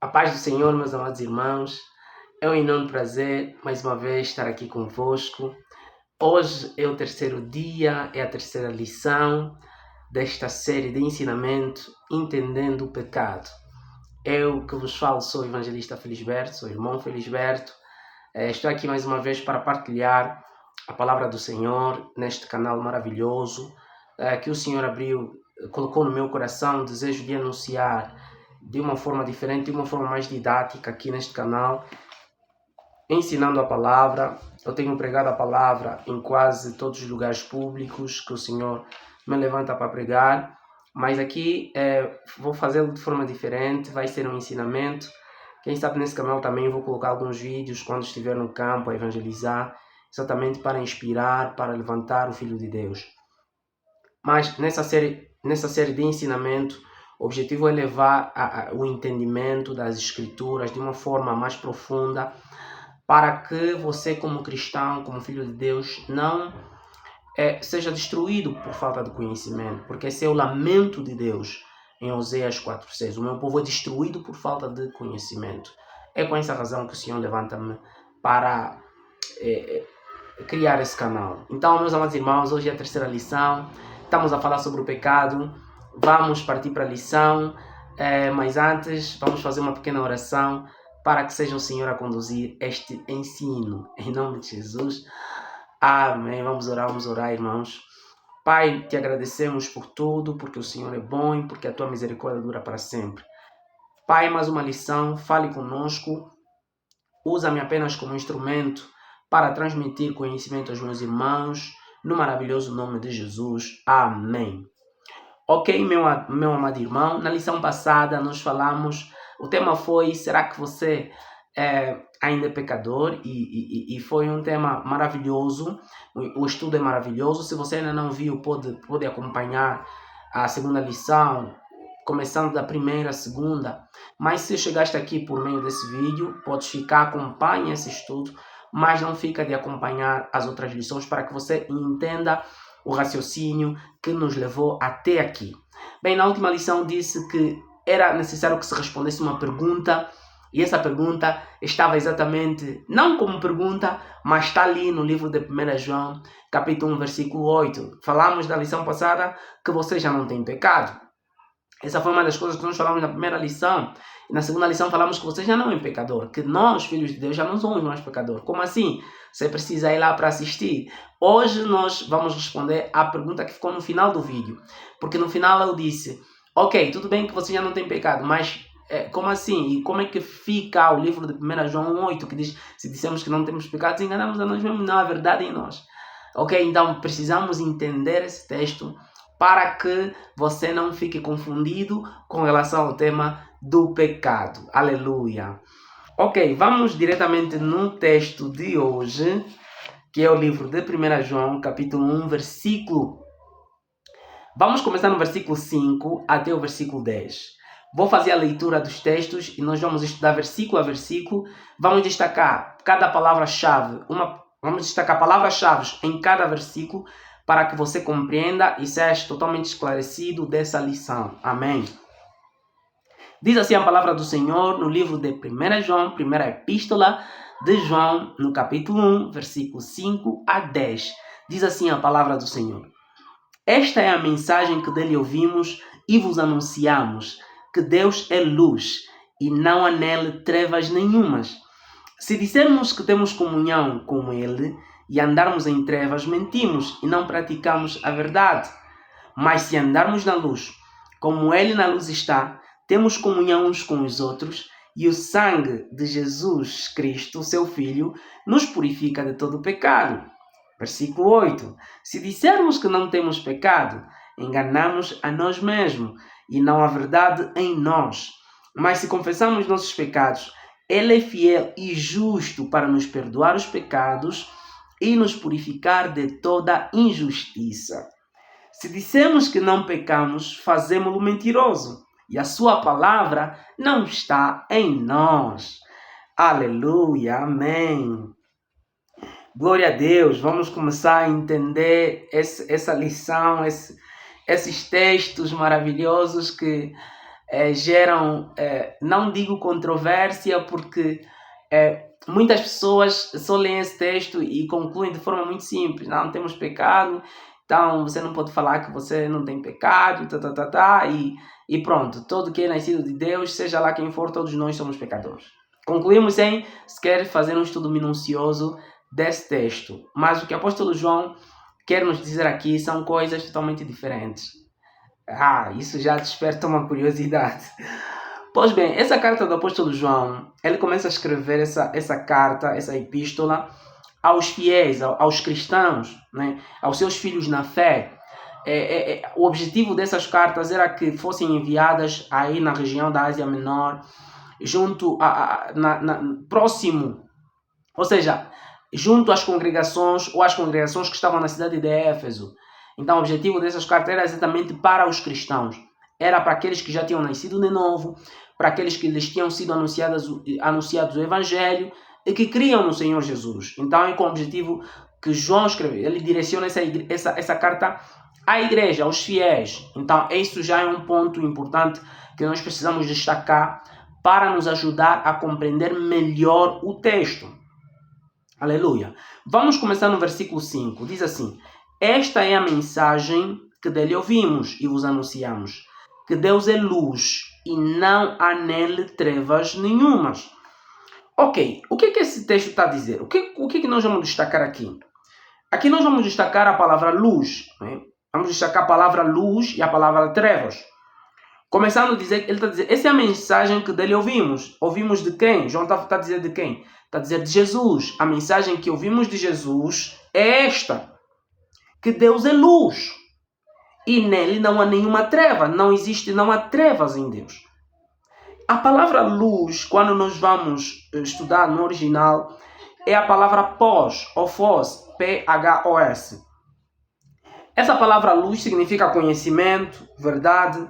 A paz do Senhor, meus amados irmãos, é um enorme prazer, mais uma vez, estar aqui convosco. Hoje é o terceiro dia, é a terceira lição desta série de ensinamento, Entendendo o Pecado. Eu que vos falo sou o evangelista Felisberto, sou o irmão Felisberto. Estou aqui mais uma vez para partilhar a palavra do Senhor neste canal maravilhoso que o Senhor colocou no meu coração o desejo de anunciar de uma forma diferente, de uma forma mais didática aqui neste canal, ensinando a palavra. Eu tenho pregado a palavra em quase todos os lugares públicos que o Senhor me levanta para pregar, mas aqui vou fazê-lo de forma diferente, vai ser um ensinamento. Quem sabe nesse canal também vou colocar alguns vídeos quando estiver no campo a evangelizar, exatamente para inspirar, para levantar o Filho de Deus. Mas nessa série de ensinamento, o objetivo é levar o entendimento das Escrituras de uma forma mais profunda, para que você, como cristão, como filho de Deus, não seja destruído por falta de conhecimento, porque esse é o lamento de Deus em Oséias 4:6. O meu povo é destruído por falta de conhecimento. É com essa razão que o Senhor levanta-me para criar esse canal. Então, meus amados irmãos, hoje é a terceira lição. Estamos a falar sobre o pecado. Vamos partir para a lição, mas antes vamos fazer uma pequena oração para que seja o Senhor a conduzir este ensino. Em nome de Jesus. Amém. Vamos orar, irmãos. Pai, te agradecemos por tudo, porque o Senhor é bom e porque a tua misericórdia dura para sempre. Pai, mais uma lição, fale conosco. Usa-me apenas como instrumento para transmitir conhecimento aos meus irmãos, no maravilhoso nome de Jesus. Amém. Ok, meu amado irmão, na lição passada nós falamos, o tema foi, será que você ainda é pecador? E foi um tema maravilhoso, o estudo é maravilhoso. Se você ainda não viu, pode acompanhar a segunda lição, começando da primeira à segunda. Mas se chegaste aqui por meio desse vídeo, podes ficar, acompanhe esse estudo, mas não fica de acompanhar as outras lições para que você entenda o raciocínio que nos levou até aqui. Bem, na última lição disse que era necessário que se respondesse uma pergunta, e essa pergunta estava exatamente, não como pergunta, mas está ali no livro de 1 João, capítulo 1, versículo 8. Falamos da lição passada que você já não tem pecado. Essa foi uma das coisas que nós falamos na primeira lição. E na segunda lição falamos que você já não é pecador, que nós, filhos de Deus, já não somos mais pecadores. Como assim? Você precisa ir lá para assistir. Hoje nós vamos responder à pergunta que ficou no final do vídeo. Porque no final eu disse, ok, tudo bem que você já não tem pecado, mas como assim? E como é que fica o livro de 1 João 8, que diz, se dissemos que não temos pecado, enganamos a nós mesmos, não há verdade em nós. Ok, então precisamos entender esse texto para que você não fique confundido com relação ao tema do pecado. Aleluia. Ok, vamos diretamente no texto de hoje, que é o livro de 1 João, capítulo 1, versículo... Vamos começar no versículo 5 até o versículo 10. Vou fazer a leitura dos textos e nós vamos estudar versículo a versículo. Vamos destacar cada palavra-chave, vamos destacar palavras-chave em cada versículo, para que você compreenda e seja totalmente esclarecido dessa lição. Amém. Diz assim a palavra do Senhor no livro de 1 João, primeira epístola de João, no capítulo 1, versículo 5 a 10. Diz assim a palavra do Senhor. Esta é a mensagem que dele ouvimos e vos anunciamos, que Deus é luz e não há nele trevas nenhumas. Se dissermos que temos comunhão com ele e andarmos em trevas, mentimos e não praticamos a verdade. Mas se andarmos na luz, como ele na luz está, temos comunhão uns com os outros, e o sangue de Jesus Cristo, seu Filho, nos purifica de todo pecado. Versículo 8. Se dissermos que não temos pecado, enganamos a nós mesmos, e não há verdade em nós. Mas se confessamos nossos pecados, ele é fiel e justo para nos perdoar os pecados e nos purificar de toda injustiça. Se dissemos que não pecamos, fazemo-lo mentiroso, e a sua palavra não está em nós. Aleluia, amém. Glória a Deus. Vamos começar a entender essa lição, esses textos maravilhosos que geram, não digo controvérsia, porque muitas pessoas só leem esse texto e concluem de forma muito simples: não temos pecado, então você não pode falar que você não tem pecado, e pronto, todo que é nascido de Deus, seja lá quem for, todos nós somos pecadores. Concluímos sem sequer fazer um estudo minucioso desse texto. Mas o que o apóstolo João quer nos dizer aqui são coisas totalmente diferentes. Isso já desperta uma curiosidade. Pois bem, essa carta do apóstolo João, ele começa a escrever essa carta, essa epístola, aos fiéis, aos cristãos, né? Aos seus filhos na fé. O objetivo dessas cartas era que fossem enviadas aí na região da Ásia Menor, junto próximo, ou seja, junto às congregações ou às congregações que estavam na cidade de Éfeso. Então o objetivo dessas cartas era exatamente para os cristãos. Era para aqueles que já tinham nascido de novo, para aqueles que lhes tinham sido anunciados o Evangelho e que criam no Senhor Jesus. Então é com o objetivo que João escreveu. Ele direciona essa carta à igreja, aos fiéis. Então isso já é um ponto importante que nós precisamos destacar para nos ajudar a compreender melhor o texto. Aleluia. Vamos começar no versículo 5. Diz assim: esta é a mensagem que dele ouvimos e vos anunciamos, que Deus é luz e não há nele trevas nenhumas. Ok, o que esse texto está a dizer? O que nós vamos destacar aqui? Aqui nós vamos destacar a palavra luz, né? Vamos destacar a palavra luz e a palavra trevas. Começando a dizer, ele está a dizer, essa é a mensagem que dele ouvimos. Ouvimos de quem? João está a dizer de quem? Está a dizer de Jesus. A mensagem que ouvimos de Jesus é esta: que Deus é luz e nele não há nenhuma treva. Não há trevas em Deus. A palavra luz, quando nós vamos estudar no original, é a palavra pós, ou phos, P-H-O-S. Essa palavra luz significa conhecimento, verdade,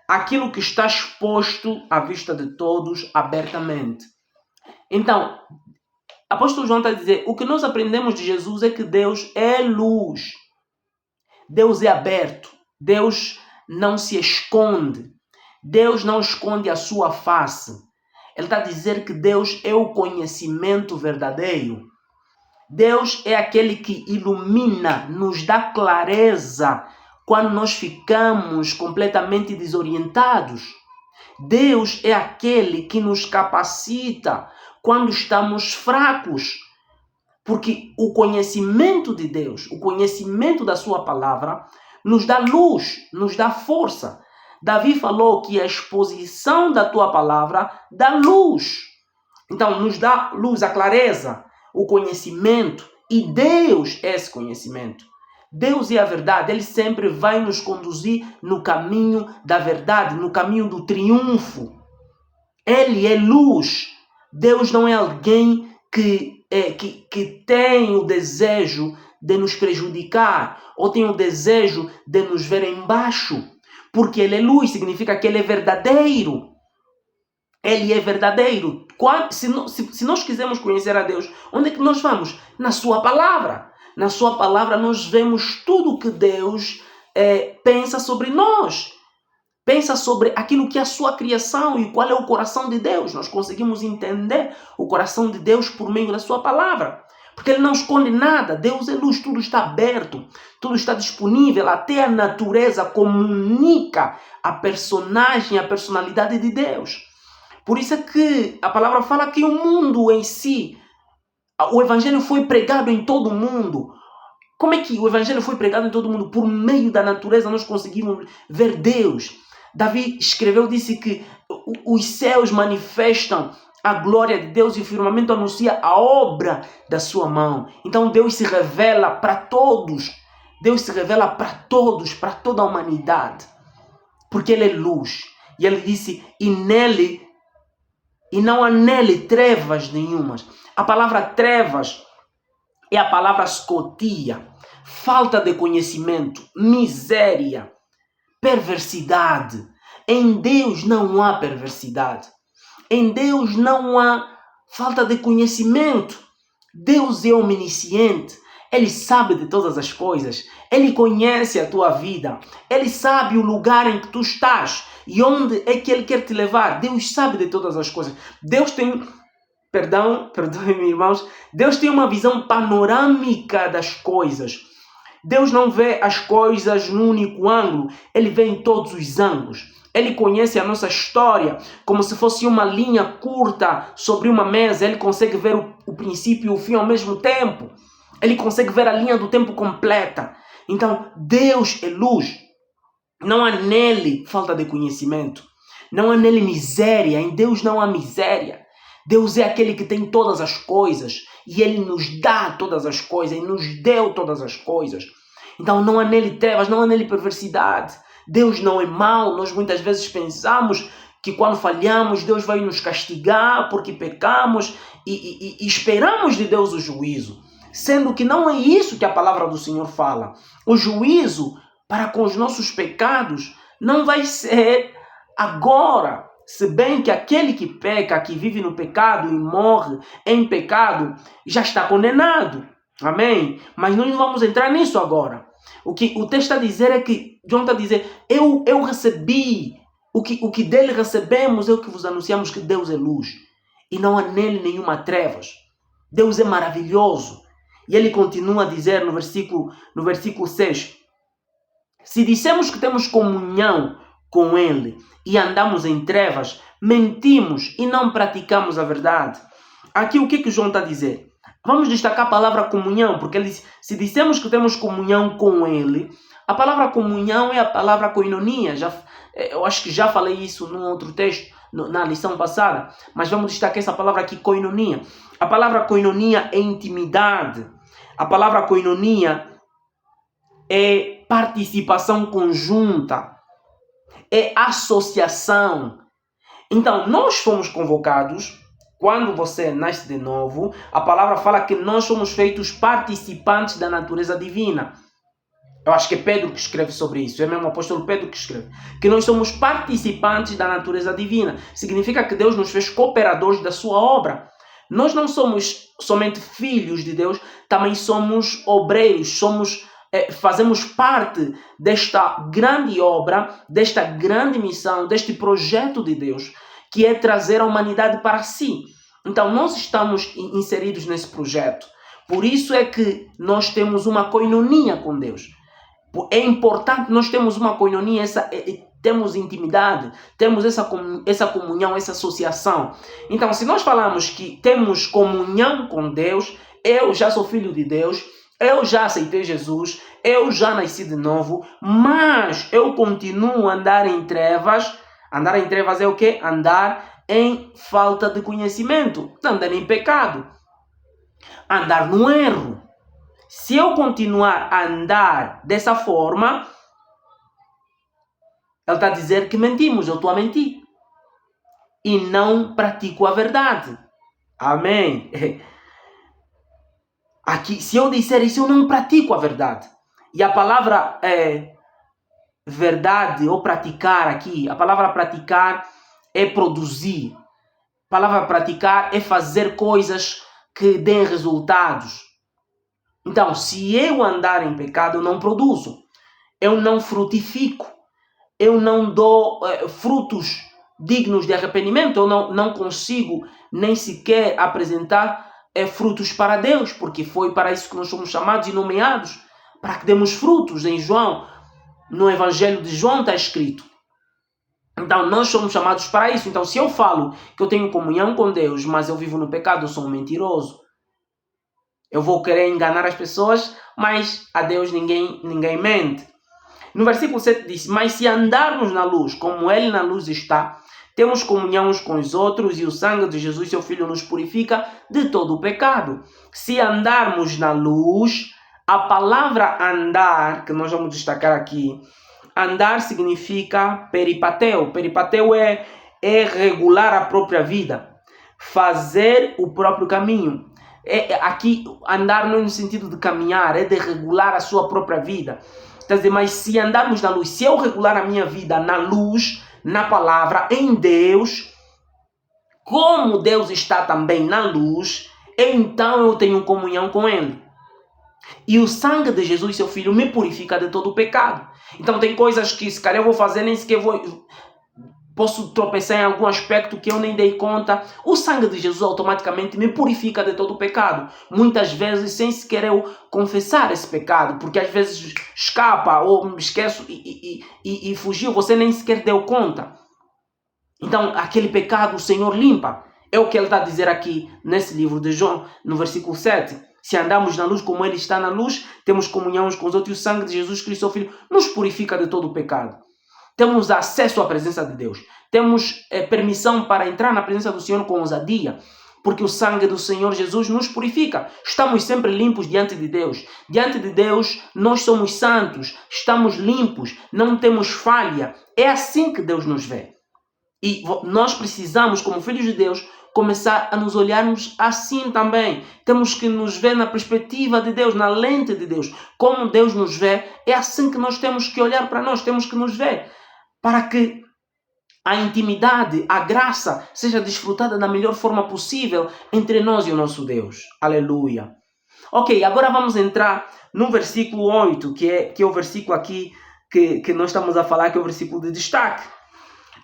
aquilo que está exposto à vista de todos abertamente. Então, o apóstolo João está a dizer, o que nós aprendemos de Jesus é que Deus é luz. Deus é aberto. Deus não se esconde. Deus não esconde a sua face. Ele está a dizer que Deus é o conhecimento verdadeiro. Deus é aquele que ilumina, nos dá clareza quando nós ficamos completamente desorientados. Deus é aquele que nos capacita quando estamos fracos. Porque o conhecimento de Deus, o conhecimento da sua palavra, nos dá luz, nos dá força. Davi falou que a exposição da tua palavra dá luz. Então, nos dá luz, a clareza, o conhecimento. E Deus é esse conhecimento. Deus é a verdade. Ele sempre vai nos conduzir no caminho da verdade, no caminho do triunfo. Ele é luz. Deus não é alguém que tem o desejo de nos prejudicar ou tem o desejo de nos ver embaixo. Porque ele é luz, significa que ele é verdadeiro. Ele é verdadeiro. Se nós quisermos conhecer a Deus, onde é que nós vamos? Na sua palavra. Na sua palavra nós vemos tudo o que Deus pensa sobre nós. Pensa sobre aquilo que é a sua criação e qual é o coração de Deus. Nós conseguimos entender o coração de Deus por meio da sua palavra. Porque ele não esconde nada. Deus é luz, tudo está aberto, tudo está disponível. Até a natureza comunica a personalidade de Deus. Por isso é que a palavra fala que o mundo em si, o evangelho foi pregado em todo o mundo. Como é que o evangelho foi pregado em todo o mundo? Por meio da natureza nós conseguimos ver Deus. Davi escreveu, disse que os céus manifestam a glória de Deus e o firmamento anuncia a obra da sua mão. Então Deus se revela para todos. Deus se revela para todos, para toda a humanidade. Porque ele é luz. E ele disse, e não há nele trevas nenhumas. A palavra trevas é a palavra scotia. Falta de conhecimento, miséria, perversidade. Em Deus não há perversidade. Em Deus não há falta de conhecimento. Deus é onisciente. Ele sabe de todas as coisas. Ele conhece a tua vida. Ele sabe o lugar em que tu estás. e onde é que Ele quer te levar. Deus sabe de todas as coisas. Deus tem, perdoem-me, irmãos, Deus tem uma visão panorâmica das coisas. Deus não vê as coisas num único ângulo, Ele vê em todos os ângulos. Ele conhece a nossa história como se fosse uma linha curta sobre uma mesa. Ele consegue ver o princípio e o fim ao mesmo tempo. Ele consegue ver a linha do tempo completa. Então, Deus é luz. Não há nele falta de conhecimento. Não há nele miséria. Em Deus não há miséria. Deus é aquele que tem todas as coisas. E Ele nos dá todas as coisas. E nos deu todas as coisas. Então, não há nele trevas, não há nele perversidade. Deus não é mau. Nós muitas vezes pensamos que quando falhamos, Deus vai nos castigar porque pecamos e esperamos de Deus o juízo. Sendo que não é isso que a palavra do Senhor fala. O juízo para com os nossos pecados não vai ser agora. Se bem que aquele que peca, que vive no pecado e morre em pecado, já está condenado. Amém? Mas nós não vamos entrar nisso agora. O que o texto está a dizer é que, João está a dizer, eu recebi, o que dele recebemos é o que vos anunciamos, que Deus é luz. E não há nele nenhuma trevas. Deus é maravilhoso. E ele continua a dizer no versículo 6, se dissemos que temos comunhão com ele e andamos em trevas, mentimos e não praticamos a verdade. Aqui o que João está a dizer? Vamos destacar a palavra comunhão, porque ele diz, se dissemos que temos comunhão com ele, a palavra comunhão é a palavra koinonia. Eu acho que já falei isso num outro texto, na lição passada, mas vamos destacar essa palavra aqui, koinonia. A palavra koinonia é intimidade. A palavra koinonia é participação conjunta, é associação. Então, nós fomos convocados. Quando você nasce de novo, a palavra fala que nós somos feitos participantes da natureza divina. Eu acho que é Pedro que escreve sobre isso. É mesmo o apóstolo Pedro que escreve. Que nós somos participantes da natureza divina. Significa que Deus nos fez cooperadores da sua obra. Nós não somos somente filhos de Deus, também somos obreiros, fazemos parte desta grande obra, desta grande missão, deste projeto de Deus, que é trazer a humanidade para si. Então, nós estamos inseridos nesse projeto. Por isso é que nós temos uma koinonia com Deus. É importante nós termos uma koinonia, temos intimidade, temos essa comunhão, essa associação. Então, se nós falamos que temos comunhão com Deus, eu já sou filho de Deus, eu já aceitei Jesus, eu já nasci de novo, mas eu continuo a andar em trevas. Andar em trevas é o quê? Andar em falta de conhecimento, andar em pecado, andar no erro. Se eu continuar a andar dessa forma, ele está a dizer que mentimos, eu estou a mentir. E não pratico a verdade. Amém? Aqui, se eu disser isso, eu não pratico a verdade. E a palavra verdade ou praticar aqui, a palavra praticar é produzir. A palavra praticar é fazer coisas que deem resultados. Então, se eu andar em pecado, eu não produzo. Eu não frutifico. Eu não dou frutos dignos de arrependimento. Eu não consigo nem sequer apresentar frutos para Deus, porque foi para isso que nós somos chamados e nomeados, para que demos frutos. Em João, no Evangelho de João está escrito. Então, nós somos chamados para isso. Então, se eu falo que eu tenho comunhão com Deus, mas eu vivo no pecado, eu sou um mentiroso. Eu vou querer enganar as pessoas, mas a Deus ninguém mente. No versículo 7 diz, mas se andarmos na luz, como Ele na luz está, temos comunhão uns com os outros, e o sangue de Jesus, seu Filho, nos purifica de todo o pecado. Se andarmos na luz, a palavra andar, que nós vamos destacar aqui, andar significa peripateo. Peripateo é regular a própria vida, fazer o próprio caminho. Aqui, andar não é no sentido de caminhar, é de regular a sua própria vida. Quer dizer, mas se andarmos na luz, se eu regular a minha vida na luz, na palavra, em Deus, como Deus está também na luz, então eu tenho comunhão com Ele. E o sangue de Jesus, seu Filho, me purifica de todo o pecado. Então tem coisas que se calhar eu vou fazer, nem sequer vou posso tropeçar em algum aspecto que eu nem dei conta. O sangue de Jesus automaticamente me purifica de todo o pecado. Muitas vezes sem sequer eu confessar esse pecado, porque às vezes escapa ou me esqueço e fugiu, você nem sequer deu conta. Então aquele pecado o Senhor limpa. É o que ele está a dizer aqui nesse livro de João, no versículo 7. Se andamos na luz como ele está na luz, temos comunhão uns com os outros e o sangue de Jesus Cristo, seu Filho, nos purifica de todo o pecado. Temos acesso à presença de Deus. Temos permissão para entrar na presença do Senhor com ousadia, porque o sangue do Senhor Jesus nos purifica. Estamos sempre limpos diante de Deus. Diante de Deus, nós somos santos, estamos limpos, não temos falha. É assim que Deus nos vê. E nós precisamos, como filhos de Deus, começar a nos olharmos assim também. Temos que nos ver na perspectiva de Deus, na lente de Deus. Como Deus nos vê, é assim que nós temos que olhar para nós, temos que nos ver. Para que a intimidade, a graça, seja desfrutada da melhor forma possível entre nós e o nosso Deus. Aleluia. Ok, agora vamos entrar no versículo 8, que é o versículo aqui que nós estamos a falar, que é o versículo de destaque.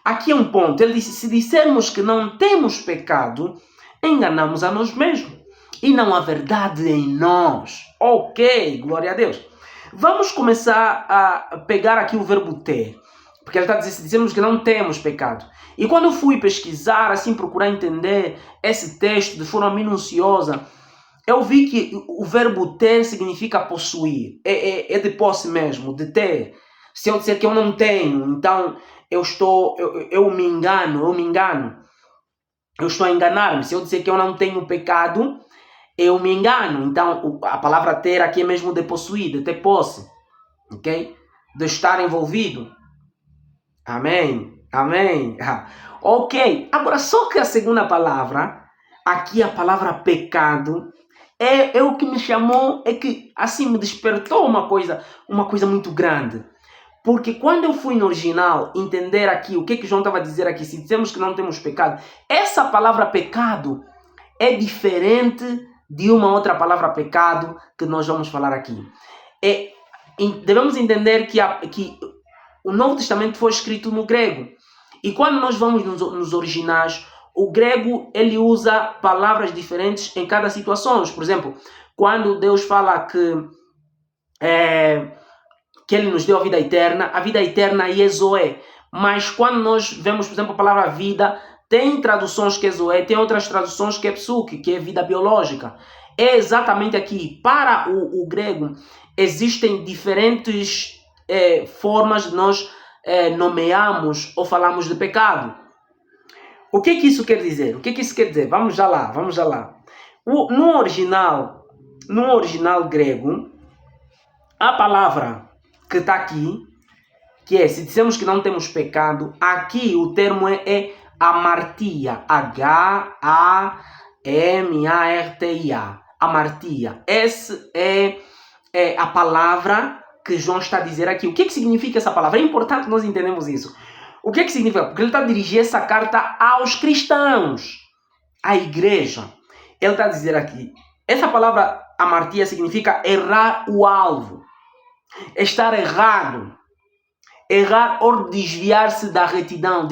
Aqui é um ponto. Ele disse, se dissermos que não temos pecado, enganamos a nós mesmos. E não há verdade em nós. Ok, glória a Deus. Vamos começar a pegar aqui o verbo ter. Porque ele está dizendo, se dizemos que não temos pecado. E quando eu fui pesquisar, assim, procurar entender esse texto de forma minuciosa, eu vi que o verbo ter significa possuir. É de posse mesmo, de ter. Se eu disser que eu não tenho, então eu me engano. Eu estou a enganar-me. Se eu disser que eu não tenho pecado, eu me engano. Então, a palavra ter aqui é mesmo de possuir, de ter posse. Ok? De estar envolvido. Amém. Amém. Ok. Agora, só que a segunda palavra, aqui a palavra pecado, é o que me chamou, é que assim me despertou uma coisa muito grande. Porque quando eu fui no original entender aqui o que João estava a dizer aqui, se dizemos que não temos pecado, essa palavra pecado é diferente de uma outra palavra pecado que nós vamos falar aqui. Devemos entender que o Novo Testamento foi escrito no grego. E quando nós vamos nos originais, o grego ele usa palavras diferentes em cada situação. Por exemplo, quando Deus fala que ele nos deu a vida eterna aí é Zoé. Mas quando nós vemos, por exemplo, a palavra vida, tem traduções que é Zoé, tem outras traduções que é psuque, que é vida biológica. É exatamente aqui. Para o grego, existem diferentes formas de nós nomearmos ou falarmos de pecado. O que isso quer dizer? Vamos já lá. No original grego, a palavra que está aqui, que é, se dissemos que não temos pecado, aqui o termo é amartia. H-A-M-A-R-T-I-A. Amartia. Essa é a palavra que João está a dizer aqui. O que significa essa palavra? É importante nós entendermos isso. O que significa? Porque ele está a dirigir essa carta aos cristãos, à igreja. Ele está a dizer aqui, essa palavra amartia significa errar o alvo, estar errado, errar ou desviar-se da retidão,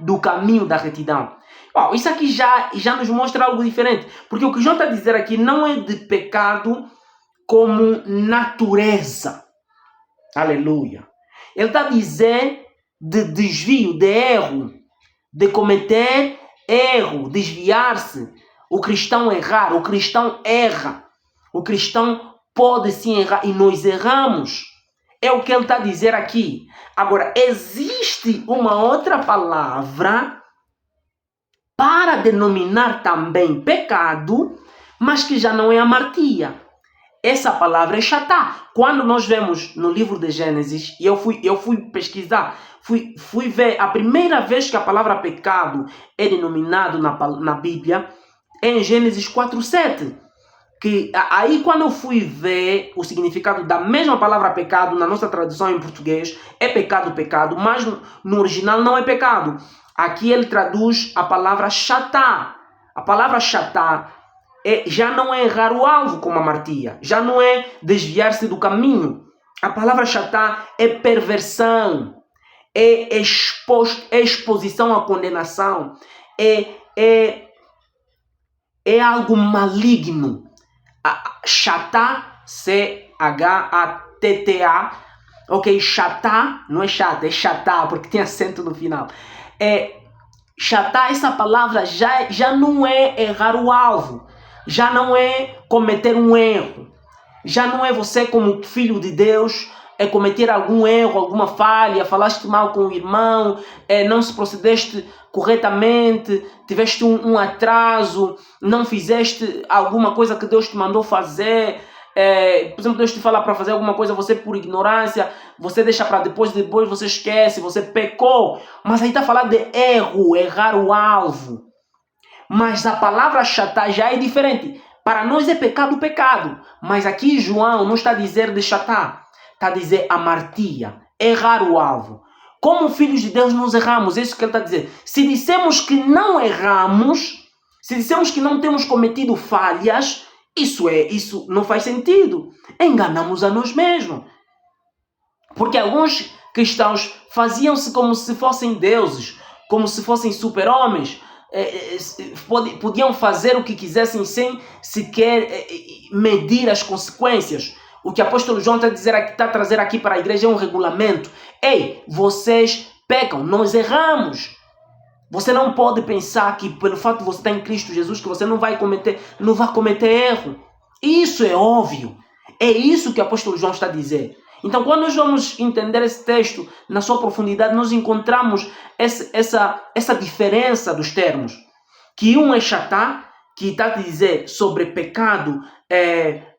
do caminho da retidão. Isso aqui já nos mostra algo diferente, porque o que João está a dizer aqui não é de pecado como natureza. Aleluia. Ele está a dizer de desvio, de erro, de cometer erro, desviar-se. O cristão errar, o cristão erra. O cristão pode sim errar e nós erramos. É o que ele está a dizer aqui. Agora, existe uma outra palavra para denominar também pecado, mas que já não é amartia. Essa palavra é chatá. Quando nós vemos no livro de Gênesis, e eu fui pesquisar, fui ver a primeira vez que a palavra pecado é denominado na Bíblia, é em Gênesis 4:7. Que aí quando eu fui ver o significado da mesma palavra pecado na nossa tradução em português, é pecado, mas no original não é pecado. Aqui ele traduz a palavra chatá. A palavra chatá já não é errar o alvo como amartia, já não é desviar-se do caminho. A palavra chatá é perversão, é exposição à condenação, é algo maligno. Chatá, C-H-A-T-T-A, ok? Chatá, não é chata, é chatá, porque tem acento no final. Chatá, essa palavra já não é errar o alvo, já não é cometer um erro, já não é você como filho de Deus cometer algum erro, alguma falha, falaste mal com o irmão, não se procedeste corretamente, tiveste um atraso, não fizeste alguma coisa que Deus te mandou fazer. Por exemplo, Deus te fala para fazer alguma coisa, você por ignorância, você deixa para depois você esquece, você pecou. Mas aí está falando de erro, errar o alvo. Mas a palavra chatá já é diferente. Para nós é pecado, mas aqui João não está a dizer de chatá, está a dizer amartia, errar o alvo. Como filhos de Deus nós erramos, é isso que ele está a dizer. Se dissemos que não erramos, se dissemos que não temos cometido falhas, isso não faz sentido. Enganamos a nós mesmos. Porque alguns cristãos faziam-se como se fossem deuses, como se fossem super-homens, podiam fazer o que quisessem sem sequer medir as consequências. O que o apóstolo João está a trazer aqui para a igreja é um regulamento. Ei, vocês pecam, nós erramos. Você não pode pensar que pelo fato de você estar em Cristo Jesus que você não vai cometer erro. Isso é óbvio. É isso que o apóstolo João está a dizer. Então, quando nós vamos entender esse texto na sua profundidade, nós encontramos essa diferença dos termos. Que um é chatá, que está a dizer sobre pecado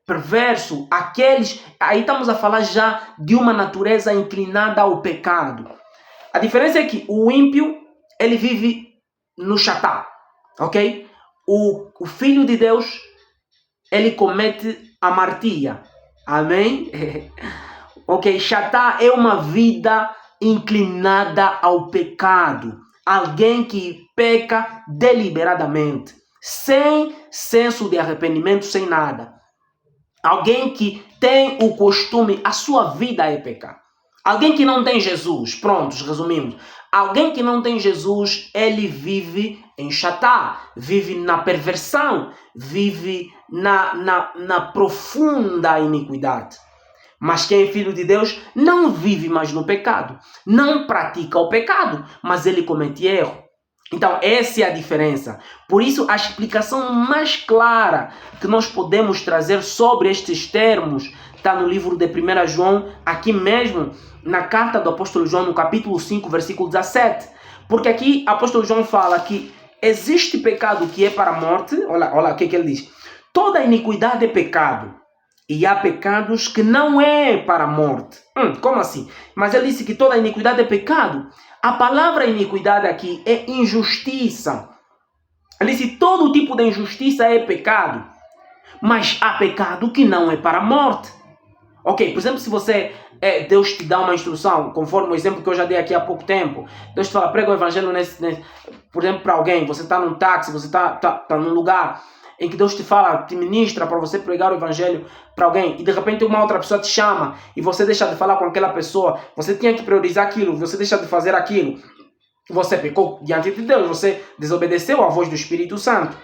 perverso, aí estamos a falar já de uma natureza inclinada ao pecado. A diferença é que o ímpio, ele vive no chatá, ok? O filho de Deus, ele comete amartia, amém? Ok, chatá é uma vida inclinada ao pecado, alguém que peca deliberadamente, sem senso de arrependimento, sem nada. Alguém que tem o costume, a sua vida é pecar. Alguém que não tem Jesus, prontos, resumimos. Alguém que não tem Jesus, ele vive em chatá, vive na perversão, vive na profunda iniquidade. Mas quem é filho de Deus não vive mais no pecado, não pratica o pecado, mas ele comete erro. Então, essa é a diferença. Por isso, a explicação mais clara que nós podemos trazer sobre estes termos está no livro de 1 João, aqui mesmo, na carta do apóstolo João, no capítulo 5, versículo 17. Porque aqui o apóstolo João fala que existe pecado que é para a morte. Olha o que ele diz. Toda iniquidade é pecado. E há pecados que não é para a morte. Como assim? Mas ele disse que toda iniquidade é pecado. A palavra iniquidade aqui é injustiça. Ele disse que todo tipo de injustiça é pecado. Mas há pecado que não é para a morte. Ok, por exemplo, se você... Deus te dá uma instrução, conforme o exemplo que eu já dei aqui há pouco tempo. Deus te fala, prega o evangelho por exemplo, para alguém. Você está num táxi, você está num lugar em que Deus te fala, te ministra para você pregar o evangelho para alguém, e de repente uma outra pessoa te chama, e você deixa de falar com aquela pessoa, você tinha que priorizar aquilo, você deixa de fazer aquilo, você pecou diante de Deus, você desobedeceu à voz do Espírito Santo.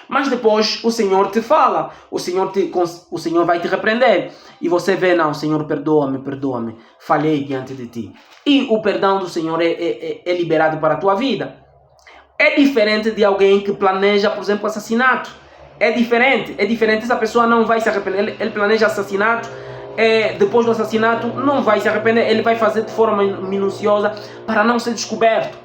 Mas depois o Senhor te fala, o Senhor vai te repreender, e você vê, não, Senhor, perdoa-me, falhei diante de ti. E o perdão do Senhor é liberado para a tua vida. É diferente de alguém que planeja, por exemplo, assassinato. É diferente. Essa pessoa não vai se arrepender. Ele planeja assassinato, depois do assassinato não vai se arrepender. Ele vai fazer de forma minuciosa para não ser descoberto.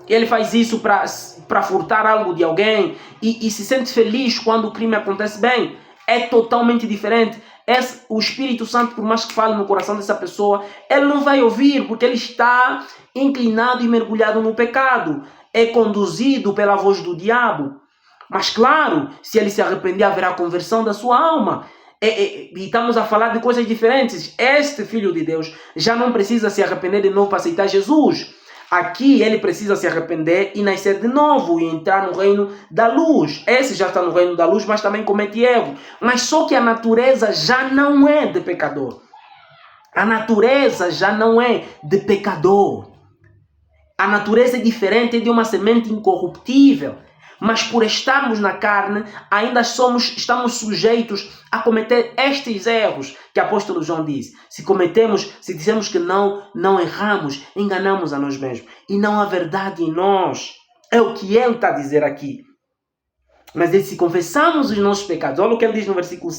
Ele faz isso para furtar algo de alguém e se sente feliz quando o crime acontece bem. É totalmente diferente. O Espírito Santo, por mais que fale no coração dessa pessoa, ele não vai ouvir, porque ele está inclinado e mergulhado no pecado. É conduzido pela voz do diabo. Mas claro, se ele se arrepender, haverá conversão da sua alma. E estamos a falar de coisas diferentes. Este filho de Deus já não precisa se arrepender de novo para aceitar Jesus. Aqui ele precisa se arrepender e nascer de novo e entrar no reino da luz. Esse já está no reino da luz, mas também comete erro. Mas só que a natureza já não é de pecador. A natureza já não é de pecador. A natureza é diferente, é de uma semente incorruptível. Mas por estarmos na carne, ainda estamos sujeitos a cometer estes erros que o apóstolo João disse. Se dizemos que não erramos, enganamos a nós mesmos. E não há verdade em nós. É o que ele está a dizer aqui. Mas se confessamos os nossos pecados, olha o que ele diz no versículo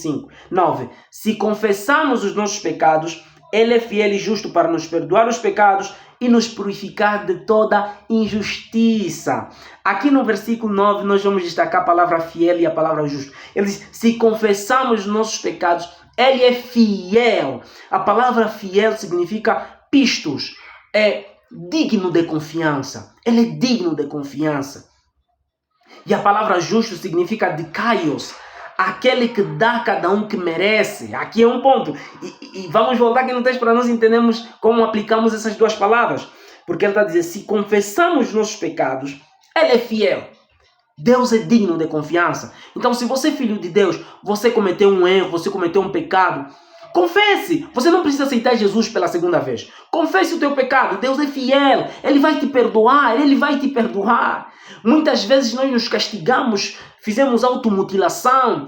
9. Se confessamos os nossos pecados, ele é fiel e justo para nos perdoar os pecados e nos purificar de toda injustiça. Aqui no versículo 9 nós vamos destacar a palavra fiel e a palavra justo. Ele diz, se confessamos os nossos pecados, ele é fiel. A palavra fiel significa pistos, é digno de confiança. Ele é digno de confiança. E a palavra justo significa dikaios, aquele que dá a cada um que merece. Aqui é um ponto. E vamos voltar aqui no texto para nós entendermos como aplicamos essas duas palavras. Porque ele está a dizer, se confessamos os nossos pecados, ele é fiel. Deus é digno de confiança. Então, se você é filho de Deus, você cometeu um erro, você cometeu um pecado, confesse. Você não precisa aceitar Jesus pela segunda vez. Confesse o teu pecado. Deus é fiel. Ele vai te perdoar. Ele vai te perdoar. Muitas vezes nós nos castigamos, fizemos automutilação.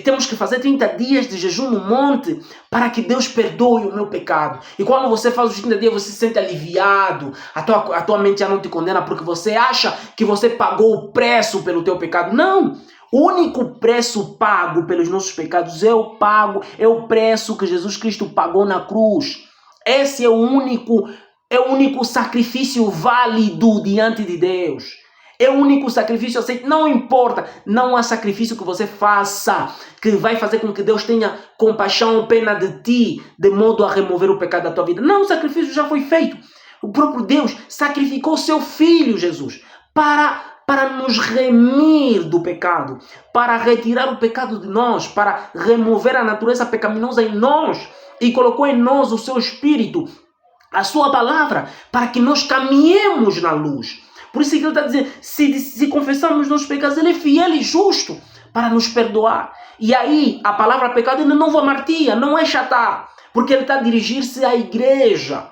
Temos que fazer 30 dias de jejum no monte para que Deus perdoe o meu pecado. E quando você faz os 30 dias, você se sente aliviado. A tua mente já não te condena porque você acha que você pagou o preço pelo teu pecado. Não! O único preço pago pelos nossos pecados é o preço que Jesus Cristo pagou na cruz. Esse é o único sacrifício válido diante de Deus. É o único sacrifício aceito. Não importa, não há sacrifício que você faça que vai fazer com que Deus tenha compaixão ou pena de ti, de modo a remover o pecado da tua vida. Não, o sacrifício já foi feito. O próprio Deus sacrificou seu Filho Jesus para nos remir do pecado, para retirar o pecado de nós, para remover a natureza pecaminosa em nós e colocou em nós o seu Espírito, a sua palavra, para que nós caminhemos na luz. Por isso que ele está dizendo, se confessarmos nossos pecados, ele é fiel e justo para nos perdoar. E aí, a palavra pecado é não amartia, não é chatá, porque ele está a dirigir-se à igreja.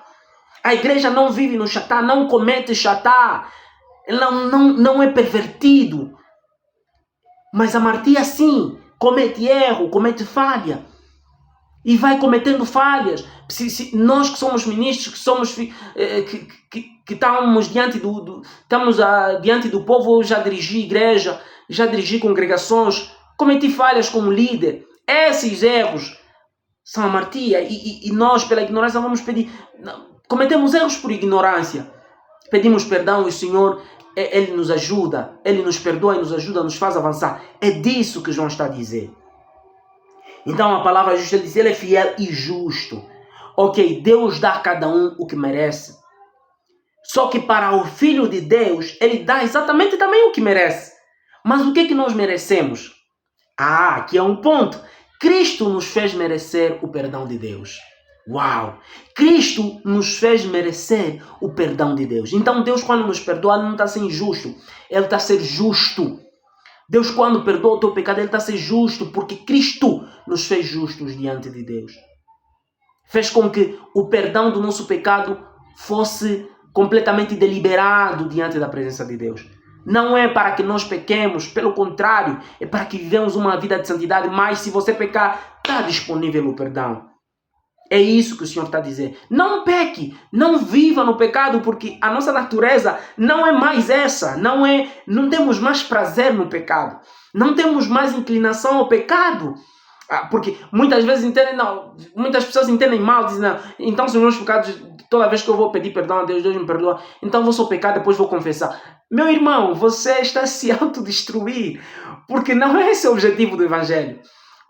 A igreja não vive no chatá, não comete chatá, não é pervertido. Mas a martia sim, comete erro, comete falha. E vai cometendo falhas. Nós que somos ministros, que somos que estamos diante diante do povo, eu já dirigi igreja, já dirigi congregações, cometi falhas como líder. Esses erros são a martia e nós, pela ignorância, vamos pedir. Cometemos erros por ignorância. Pedimos perdão e o Senhor, Ele nos ajuda, Ele nos perdoa e nos ajuda, nos faz avançar. É disso que João está a dizer. Então a palavra justa, ele diz, ele é fiel e justo. Ok, Deus dá a cada um o que merece. Só que para o Filho de Deus, ele dá exatamente também o que merece. Mas o que é que nós merecemos? Aqui é um ponto. Cristo nos fez merecer o perdão de Deus. Uau! Cristo nos fez merecer o perdão de Deus. Então Deus, quando nos perdoa, ele não está sendo injusto. Ele está a ser justo. Deus, quando perdoa o teu pecado, ele está a ser justo, porque Cristo nos fez justos diante de Deus. Fez com que o perdão do nosso pecado fosse completamente deliberado diante da presença de Deus. Não é para que nós pequemos, pelo contrário, é para que vivemos uma vida de santidade, mas se você pecar, está disponível o perdão. É isso que o Senhor está a dizer. Não peque, não viva no pecado, porque a nossa natureza não é mais essa. Não temos mais prazer no pecado. Não temos mais inclinação ao pecado. Porque muitas vezes muitas pessoas entendem mal, dizem, não, então se os meus pecados, toda vez que eu vou pedir perdão a Deus, Deus me perdoa, então vou só pecar, depois vou confessar. Meu irmão, você está a se autodestruir, porque não é esse o objetivo do Evangelho.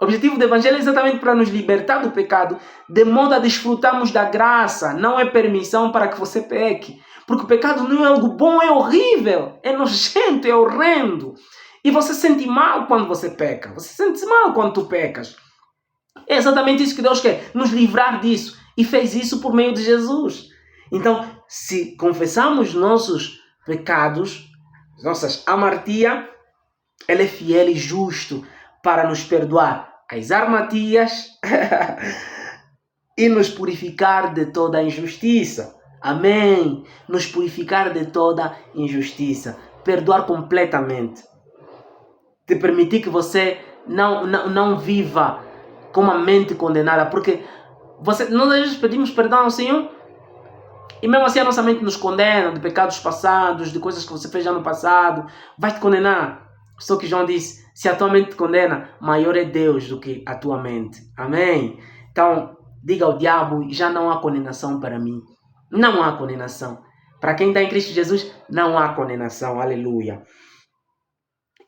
O objetivo do Evangelho é exatamente para nos libertar do pecado, de modo a desfrutarmos da graça. Não é permissão para que você peque. Porque o pecado não é algo bom, é horrível, é nojento, é horrendo. E você sente mal quando você peca. Você sente mal quando tu pecas. É exatamente isso que Deus quer, nos livrar disso. E fez isso por meio de Jesus. Então, se confessamos nossos pecados, nossas amartia, Ele é fiel e justo para nos perdoar as armatias e nos purificar de toda injustiça. Amém. Nos purificar de toda injustiça. Perdoar completamente. Te permitir que você não viva com uma mente condenada. Porque nós às vezes pedimos perdão ao Senhor e mesmo assim a nossa mente nos condena de pecados passados, de coisas que você fez já no passado. Vai te condenar. Só que João disse, se a tua mente te condena, maior é Deus do que a tua mente. Amém? Então, diga ao diabo, já não há condenação para mim. Não há condenação. Para quem está em Cristo Jesus, não há condenação. Aleluia.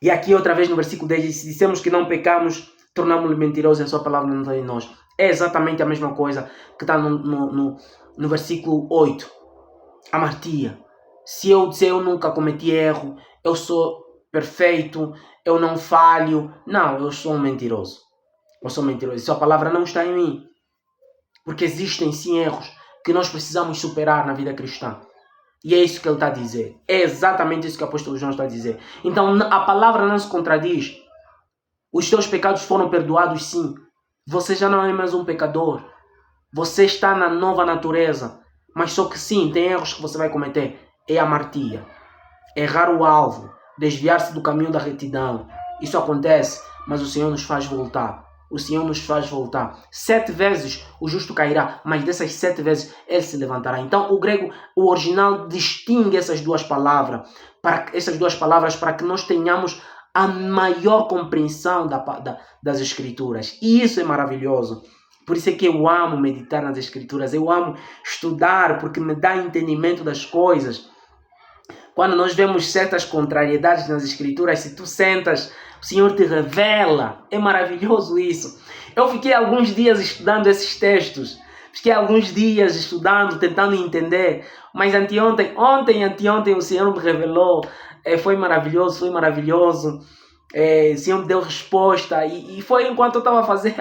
E aqui outra vez no versículo 10, se dissemos que não pecamos, tornamos-lo mentiroso e a sua palavra não está em nós. É exatamente a mesma coisa que está no versículo 8. Amartia. Se eu disser eu nunca cometi erro, eu sou perfeito, eu não falho. Não, eu sou um mentiroso. Eu sou mentiroso. E sua palavra não está em mim. Porque existem sim erros que nós precisamos superar na vida cristã. E é isso que ele está a dizer. É exatamente isso que o apóstolo João está a dizer. Então a palavra não se contradiz. Os teus pecados foram perdoados sim. Você já não é mais um pecador. Você está na nova natureza. Mas só que sim, tem erros que você vai cometer. É a amartia. Errar o alvo. Desviar-se do caminho da retidão. Isso acontece, mas o Senhor nos faz voltar. O Senhor nos faz voltar. 7 vezes o justo cairá, mas dessas 7 vezes ele se levantará. Então o grego, o original, distingue essas duas palavras para que nós tenhamos a maior compreensão das Escrituras. E isso é maravilhoso. Por isso é que eu amo meditar nas Escrituras. Eu amo estudar porque me dá entendimento das coisas. Quando nós vemos certas contrariedades nas Escrituras, se tu sentas, o Senhor te revela. É maravilhoso isso. Eu fiquei alguns dias estudando esses textos. Fiquei alguns dias estudando, tentando entender. Mas anteontem o Senhor me revelou. Foi maravilhoso, foi maravilhoso. O Senhor me deu resposta. E foi enquanto eu estava a fazer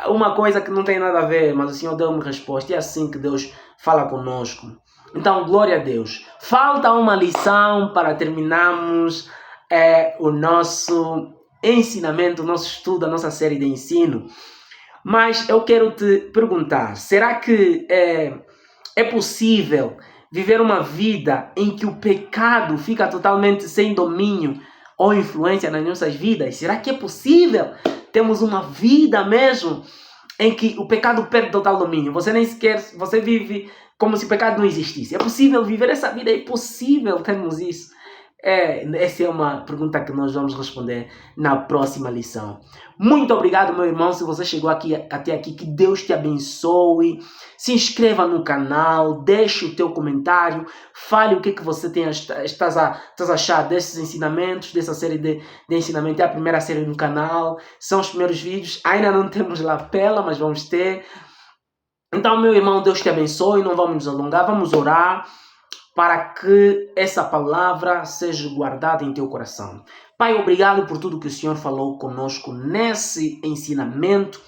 uma coisa que não tem nada a ver. Mas o Senhor deu-me resposta. E é assim que Deus fala conosco. Então, glória a Deus. Falta uma lição para terminarmos o nosso ensinamento, o nosso estudo, a nossa série de ensino. Mas eu quero te perguntar, será que é possível viver uma vida em que o pecado fica totalmente sem domínio ou influência nas nossas vidas? Será que é possível termos uma vida mesmo em que o pecado perde total domínio? Você vive como se o pecado não existisse. É possível viver essa vida? É possível termos isso? Essa é uma pergunta que nós vamos responder na próxima lição. Muito obrigado, meu irmão, se você chegou até aqui. Que Deus te abençoe. Se inscreva no canal, deixe o teu comentário, fale o que você estás a achar desses ensinamentos, dessa série de ensinamento. É a primeira série no canal, são os primeiros vídeos. Ainda não temos lapela, mas vamos ter. Então, meu irmão, Deus te abençoe. Não vamos nos alongar, vamos orar para que essa palavra seja guardada em teu coração. Pai, obrigado por tudo que o Senhor falou conosco nesse ensinamento.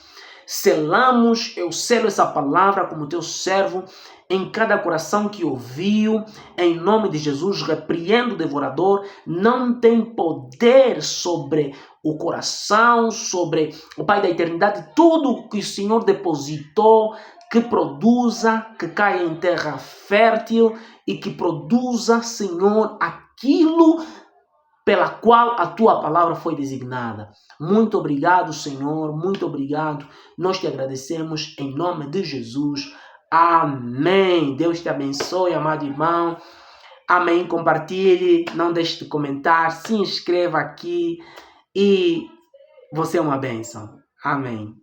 Eu selo essa palavra como teu servo em cada coração que ouviu. Em nome de Jesus, repreendo o devorador. Não tem poder sobre o coração, sobre o Pai da eternidade. Tudo que o Senhor depositou, que produza, que caia em terra fértil e que produza, Senhor, aquilo pela qual a tua palavra foi designada. Muito obrigado, Senhor, muito obrigado. Nós te agradecemos em nome de Jesus. Amém. Deus te abençoe, amado irmão. Amém. Compartilhe, não deixe de comentar, se inscreva aqui e você é uma bênção. Amém.